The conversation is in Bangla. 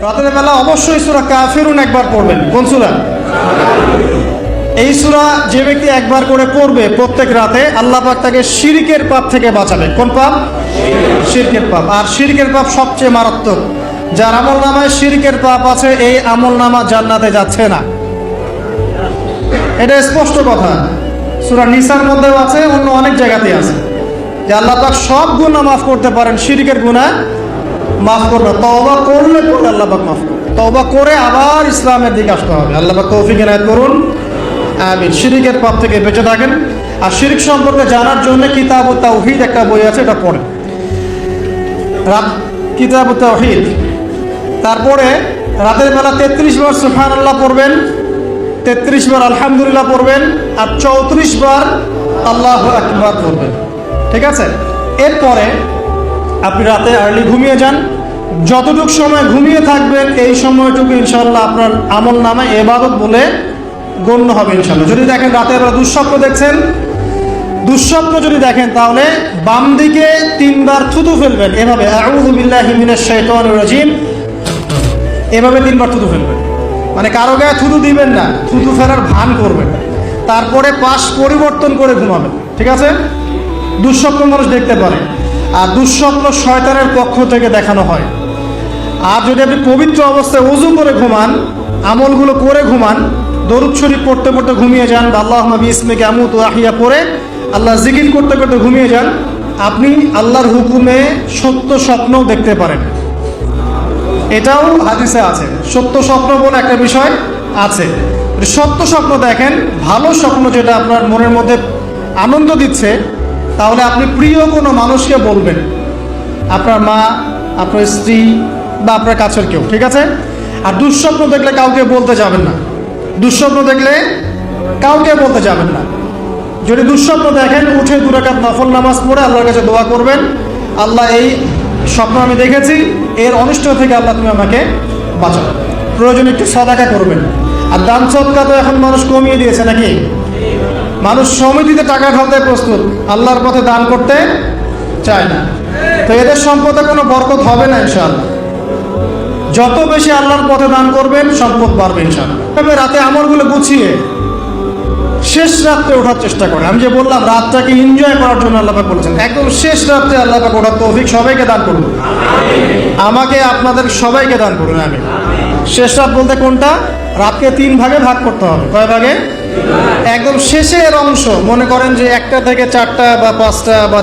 রাতের বেলা অবশ্যই সূরা কাফিরুন একবার পড়বেন। কোন সূরা? এই সূরা যে ব্যক্তি একবার করে পড়বে প্রত্যেক রাতে, আল্লাহ পাক তাকে শিরকের পাপ থেকে বাঁচাবে। কোন পাপ? শিরকের পাপ। আর শিরকের পাপ সবচেয়ে মারাত্মক। যার আমল নামায় শিরকের পাপ আছে, এই আমল নামা জান্নাতে যাচ্ছে না। এটা স্পষ্ট কথা। সূরা নিসার মধ্যেও আছে, অন্য অনেক জায়গাতেই আছে যে আল্লাহ পাক সব গুনাহ মাফ করতে পারেন, শিরকের গুনাহ মাফ করবে। তওবা করলে পরে আল্লাহ পাক মাফ করবে। তওবা করে আবার ইসলামের দিকে আসতে হবে। আল্লাহ পাক তৌফিক এনায়েত করুন, আমিন। শিরকের পাপ থেকে বেঁচে থাকেন। আর শিরক সম্পর্কে জানার জন্য কিতাবুত তাওহীদ একটা বই আছে, এটা পড়েন। কিতাবুত তাওহীদ। তারপরে রাতের বেলা 33 বার সুবহানাল্লাহ পড়বেন, 33 বার আলহামদুলিল্লাহ পড়বেন, আর 34 বার আল্লাহু আকবার পড়বেন। ঠিক আছে? এরপরে আপনি রাতে আর্লি ঘুমিয়ে যান। যতটুকু সময় ঘুমিয়ে থাকবেন, এই সময়টুকু ইনশাআল্লাহ আপনার আমল নামায় ইবাদত বলে গণ্য হবে ইনশাআল্লাহ। যদি দেখেন রাতের বেলা দুঃস্বপ্ন দেখছেন, দুঃস্বপ্ন যদি দেখেন তাহলে বাম দিকে 3 বার থুতু ফেলবেন, এভাবে আউযু বিল্লাহি মিনাশ শাইতানির রাজিম, এভাবে 3 বার থুতু ফেলবেন। মানে কারো গায়ে থুতু দিবেন না, থুতু ফেলার ভান করবেন। তারপরে পাশ পরিবর্তন করে ঘুমাবেন। ঠিক আছে? দুঃস্বপ্ন মানুষ দেখতে পারে, আর দুঃস্বপ্ন শয়তানের পক্ষ থেকে দেখানো হয়। আর যদি আপনি পবিত্র অবস্থায় ওযু করে ঘুমান, আমলগুলো করে ঘুমান, দরুদ শরীফ পড়তে পড়তে ঘুমিয়ে যান, বা আল্লাহুম্মা বিইসমিকা আমুতু ওয়া আহইয়া পড়ে আল্লাহ জিকির করতে করতে ঘুমিয়ে যান, আপনি আল্লাহর হুকুমে সত্য স্বপ্ন দেখতে পারেন। এটাও হাদিসে আছে। সত্য স্বপ্ন বলে একটা বিষয় আছে। সত্য স্বপ্ন দেখেন, ভালো স্বপ্ন যেটা আপনার মনের মধ্যে আনন্দ দিচ্ছে, তাহলে আপনি প্রিয় কোনো মানুষকে বলবেন, আপনার মা, আপনার স্ত্রী, বা আপনার কাছের কেউ। ঠিক আছে? আর দুঃস্বপ্ন দেখলে কাউকে বলতে যাবেন না। দুঃস্বপ্ন দেখলে কাউকে বলতে যাবেন না। যদি দুঃস্বপ্ন দেখেন, উঠে 2 রাকাত নফল নামাজ পড়ে আল্লাহর কাছে দোয়া করবেন, আল্লাহ এই স্বপ্ন আমি দেখেছি, এর অনিষ্ট থেকে আল্লাহ তুমি আমাকে বাঁচাও। প্রয়োজনে একটু সাদাকা করবেন। আর দান সদকা তো এখন মানুষ কমিয়ে দিয়েছে নাকি? মানুষ সমিতিতে টাকা ঢালতে প্রস্তুত, আল্লাহর পথে দান করতে চায় না। তো এদের সম্পদে কোনো বরকত হবে না ইনশাআল্লাহ। যত বেশি আল্লাহর পথে দান করবেন, সম্পদ বাড়বে ইনশাআল্লাহ। তবে রাতে আমলগুলো গুছিয়ে শেষ রাত্রে ওঠার চেষ্টা করেন। আমি যে বললাম রাতটাকে এনজয় করার জন্য আল্লাহ পাক বলেছেন, একদম শেষ রাত্রে আল্লাহ পাক ওঠার তৌফিক সবাইকে দান করুন। আমাকে, আপনাদের সবাইকে দান করুন। আমি শেষ রাত বলতে কোনটা? রাতকে 3 ভাগে ভাগ করতে হবে। কয় ভাগে? একদম শেষের অংশ। মনে করেন যে 1টা থেকে 4টা বা 5টা বা